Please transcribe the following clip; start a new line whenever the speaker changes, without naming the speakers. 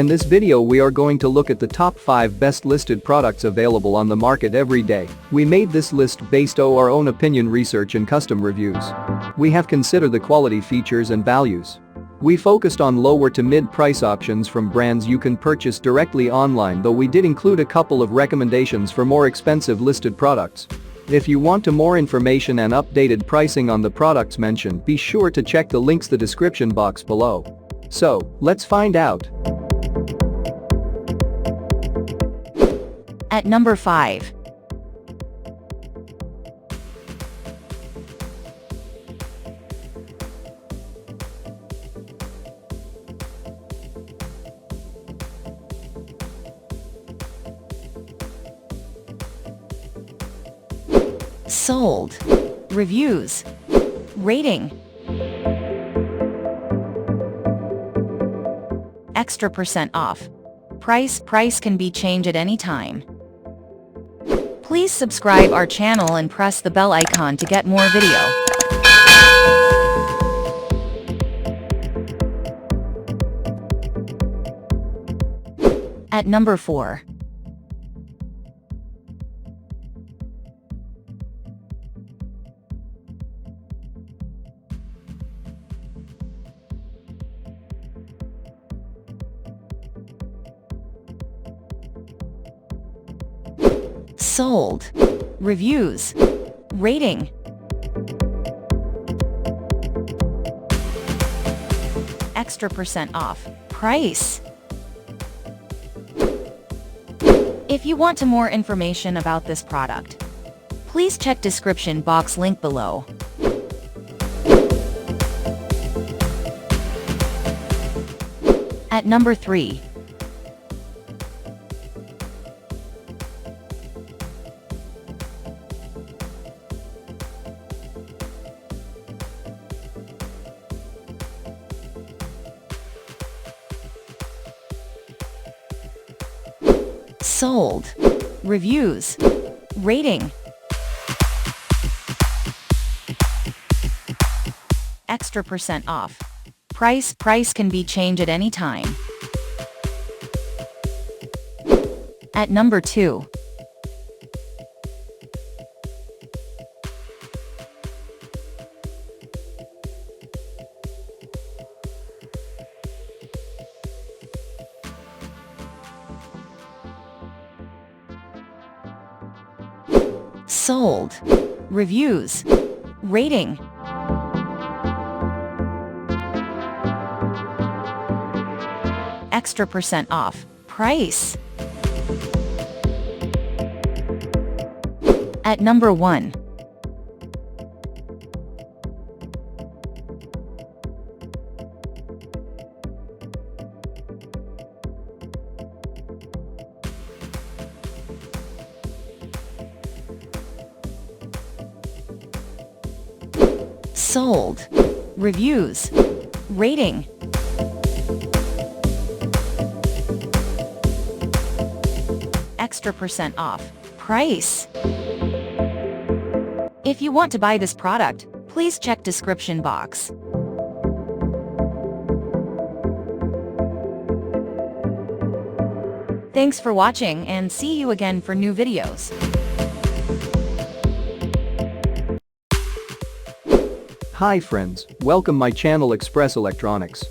In this video we are going to look at the top 5 best listed products available on the market every day. We made this list based on our own opinion research and custom reviews. We have considered the quality features and values. We focused on lower to mid price options from brands you can purchase directly online, though we did include a couple of recommendations for more expensive listed products. If you want more information and updated pricing on the products mentioned, be sure to check the links in the description box below. So, let's find out.
At number 5. Sold. Reviews. Rating. Extra % off. Price can be changed at any time. Please subscribe our channel and press the bell icon to get more video. At number 4. Sold. Reviews. Rating. Extra % off. Price. If you want more information about this product, please check description box link below. At number 3. Sold. Reviews. Rating. Extra % off. Price can be changed at any time. At number 2. Sold. Reviews. Rating. Extra % off. Price. At number 1. Sold. Reviews. Rating. Extra % off. Price. If you want to buy this product, please check description box. Thanks for watching and see you again for new videos.
Hi friends, welcome my channel Express Electronics.